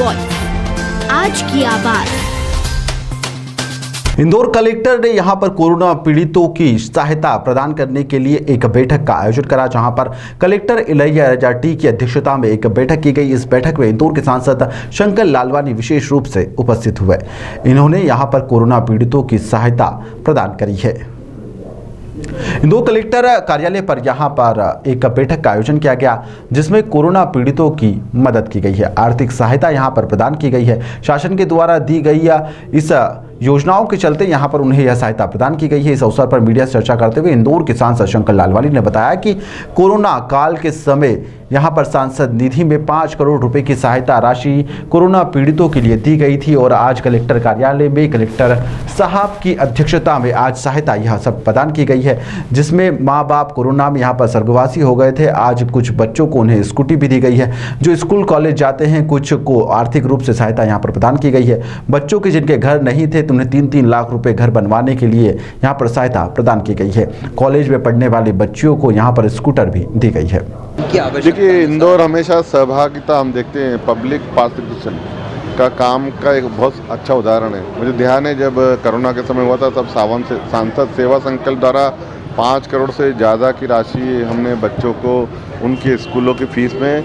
Voice, आज की आवाज। इंदौर कलेक्टर ने यहां पर कोरोना पीड़ितों की सहायता प्रदान करने के लिए एक बैठक का आयोजन करा, जहां पर कलेक्टर इलैया राजाटी की अध्यक्षता में एक बैठक की गई। इस बैठक में इंदौर के सांसद शंकर लालवानी विशेष रूप से उपस्थित हुए। इन्होंने यहां पर कोरोना पीड़ितों की सहायता प्रदान करी है। इंदौर कलेक्टर कार्यालय पर यहां पर एक बैठक का आयोजन किया गया, जिसमें कोरोना पीड़ितों की मदद की गई है। आर्थिक सहायता यहां पर प्रदान की गई है। शासन के द्वारा दी गई इस योजनाओं के चलते यहां पर उन्हें यह सहायता प्रदान की गई है। इस अवसर पर मीडिया से चर्चा करते हुए इंदौर के सांसद शंकर लालवानी ने बताया कि कोरोना काल के समय यहां पर सांसद निधि में 5 करोड़ रुपए की सहायता राशि कोरोना पीड़ितों के लिए दी गई थी और आज कलेक्टर कार्यालय में कलेक्टर साहब की अध्यक्षता में आज सहायता यह सब प्रदान की गई है, जिसमें माँ बाप कोरोना में यहाँ पर स्वर्गवासी हो गए थे। आज कुछ बच्चों को उन्हें स्कूटी भी दी गई है जो स्कूल कॉलेज जाते हैं। कुछ को आर्थिक रूप से सहायता यहाँ पर प्रदान की गई है। बच्चों के जिनके घर नहीं थे तो उन्हें 3-3 लाख रुपए घर बनवाने के लिए यहाँ पर सहायता प्रदान की गई है। कॉलेज में पढ़ने वाले बच्चियों को यहाँ पर स्कूटर भी दी गई है। देखिए, इंदौर हमेशा सहभागिता हम देखते हैं, पब्लिक पार्टिसिपेशन का काम का एक बहुत अच्छा उदाहरण है। मुझे ध्यान है जब कोरोना के समय हुआ था तब सांसद सेवा संकल्प द्वारा 5 करोड़ से ज़्यादा की राशि हमने बच्चों को उनके स्कूलों की फीस में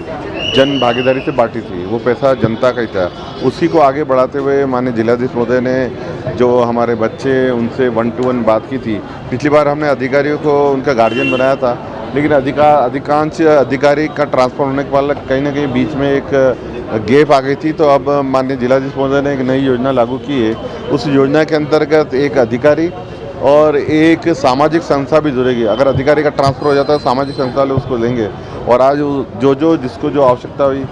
जन भागीदारी से बांटी थी। वो पैसा जनता का ही था। उसी को आगे बढ़ाते हुए माननीय जिलाधीश महोदय ने जो हमारे बच्चे उनसे 1-to-1 बात की थी। पिछली बार हमने अधिकारियों को उनका गार्जियन बनाया था, लेकिन अधिकांश अधिकारी का ट्रांसफर होने के बाद कहीं ना कहीं बीच में एक गैप आ गई थी। तो अब माननीय जिलाधीश महोदय ने एक नई योजना लागू की है। उस योजना के अंतर्गत एक अधिकारी और एक सामाजिक संस्था भी जुड़ेगी। अगर अधिकारी का ट्रांसफ़र हो जाता है सामाजिक संस्था वाले उसको लेंगे। और आज जिसको जो आवश्यकता हुई,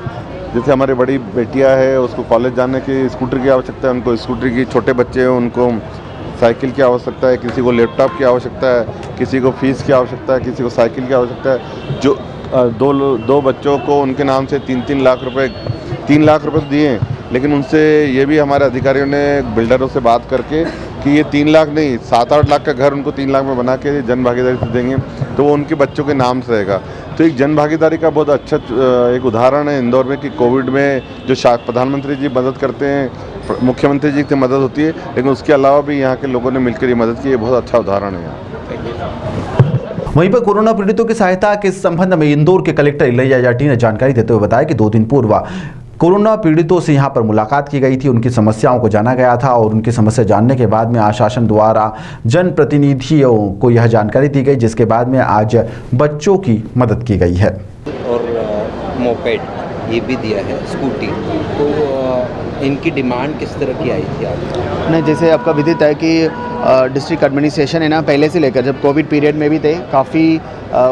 जैसे हमारी बड़ी बेटियां है उसको कॉलेज जाने की स्कूटर की आवश्यकता है, उनको स्कूटर की, छोटे बच्चे हैं उनको साइकिल की आवश्यकता है, किसी को लैपटॉप की आवश्यकता है, किसी को फीस की आवश्यकता है, किसी को साइकिल की आवश्यकता है। जो दो बच्चों को उनके नाम से 3 लाख रुपए दिए हैं, लेकिन उनसे ये भी हमारे अधिकारियों ने बिल्डरों से बात करके कि ये 3 लाख नहीं 7-8 लाख का घर उनको 3 लाख में बना के जन भागीदारी से देंगे, तो वो उनके बच्चों के नाम से रहेगा। तो एक जन भागीदारी का बहुत अच्छा एक उदाहरण है इंदौर में कि कोविड में जो प्रधानमंत्री जी मदद करते हैं, मुख्यमंत्री जी की मदद होती है, लेकिन उसके अलावा भी यहाँ के लोगों ने मिलकर ये मदद की। ये बहुत अच्छा उदाहरण है यहाँ। वहीं पर कोरोना पीड़ितों की सहायता के संबंध में इंदौर के कलेक्टर इलैया राजाटी ने जानकारी देते हुए बताया कि 2 दिन पूर्व कोरोना पीड़ितों से यहां पर मुलाकात की गई थी। उनकी समस्याओं को जाना गया था और उनकी समस्या जानने के बाद में आशासन द्वारा जनप्रतिनिधियों को यह जानकारी दी गई, जिसके बाद में आज बच्चों की मदद की गई है। और मोपेड ये भी दिया है, स्कूटी। तो इनकी डिमांड किस तरह की आई थी आपको? नहीं, जैसे आपका विदित है कि डिस्ट्रिक्ट एडमिनिस्ट्रेशन है ना, पहले से लेकर जब कोविड पीरियड में भी थे काफ़ी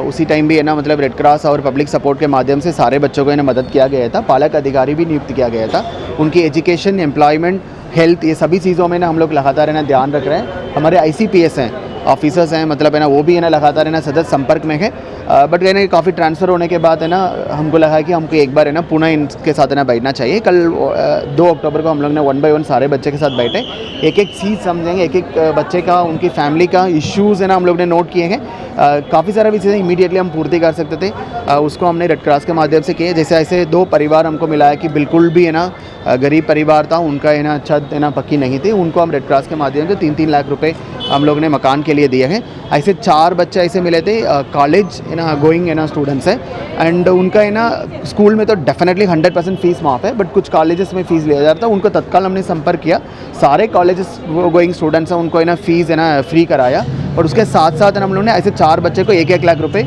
उसी टाइम भी है ना, मतलब रेड क्रॉस और पब्लिक सपोर्ट के माध्यम से सारे बच्चों को है ना मदद किया गया था। पालक अधिकारी भी नियुक्त किया गया था। उनकी एजुकेशन, एम्प्लॉयमेंट, हेल्थ, ये सभी चीज़ों में ना हम लोग लगातार है ना ध्यान रख रहे हैं। हमारे ICPS हैं, ऑफिसर्स हैं, मतलब है ना वो भी है ना लगातार है ना सतत संपर्क में है। बट है ना काफ़ी ट्रांसफ़र होने के बाद है ना हमको लगा कि हमको एक बार है ना पुनः इनके साथ है ना बैठना चाहिए। कल 2 अक्टूबर को हम लोग ने 1 by 1 सारे बच्चे के साथ बैठे, एक चीज़ समझेंगे, एक बच्चे का, उनकी फैमिली का इश्यूज़ है ना हम लोग ने नोट किए हैं। काफ़ी सारा भी चीज़ें इमीडिएटली हम पूर्ति कर सकते थे, उसको हमने रेड क्रॉस के माध्यम से किए। जैसे ऐसे 2 परिवार हमको मिला है कि बिल्कुल भी है ना गरीब परिवार था, उनका है ना छत है ना पक्की नहीं थी, उनको हम रेड क्रॉस के माध्यम से 3-3 लाख रुपए हम लोग ने मकान के लिए दिए हैं। ऐसे 4 बच्चे ऐसे मिले थे, कॉलेज है ना गोइंग है ना स्टूडेंट्स हैं, एंड उनका है ना स्कूल में तो डेफिनेटली 100% फीस माफ़ है, बट कुछ कॉलेजेस में फ़ीस लिया जाता है। उनको तत्काल हमने संपर्क किया, सारे कॉलेजेस गोइंग स्टूडेंट्स हैं उनको है ना फ़ीस है ना फ्री कराया। और उसके साथ साथ हम लोगों ने ऐसे 4 बच्चे को 1-1 लाख रुपए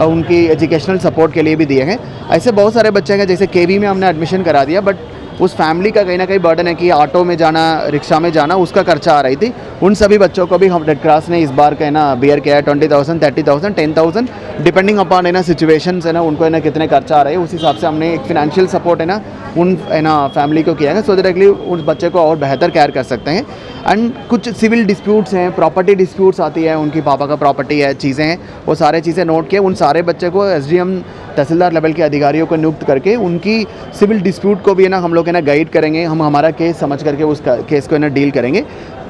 उनकी एजुकेशनल सपोर्ट के लिए भी दिए हैं। ऐसे बहुत सारे बच्चे हैं, जैसे KV में हमने एडमिशन करा दिया, बट उस फैमिली का कहीं ना कहीं बर्डन है कि ऑटो में जाना, रिक्शा में जाना, उसका खर्चा आ रही थी। उन सभी बच्चों को भी हम रेड क्रॉस ने इस बार का है ना बियर किया है 20,000, 30,000, 10,000 डिपेंडिंग अपॉन है ना सिचुएशंस है ना, उनको है ना कितने खर्चा आ रहे हैं उस हिसाब से हमने एक फिनेंशियल सपोर्ट है ना उन है ना फैमिली को किया है, सो डायरेक्टली उस बच्चे को और बेहतर केयर कर सकते हैं। एंड कुछ सिविल डिस्प्यूट्स हैं, प्रॉपर्टी डिस्प्यूट्स आती है, उनकी पापा का प्रॉपर्टी है, चीज़ें हैं, वो सारे चीज़ें नोट किए। उन सारे बच्चे को SDM तहसीलदार लेवल के अधिकारियों को नियुक्त करके उनकी सिविल डिस्प्यूट को भी है ना हम लोग है ना गाइड करेंगे। हम हमारा केस समझ करके उस केस को है ना डील करेंगे।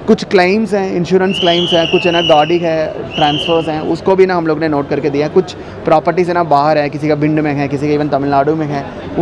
कुछ क्लेम्स हैं, इंश्योरेंस क्लेम्स हैं, कुछ है ना गाड़ी है, ट्रांसफ़र्स हैं, उसको भी ना हम लोग ने नोट करके दिया। कुछ प्रॉपर्टीज़ है ना बाहर है, किसी का भिंड में है, किसी का इवन तमिलनाडु में है।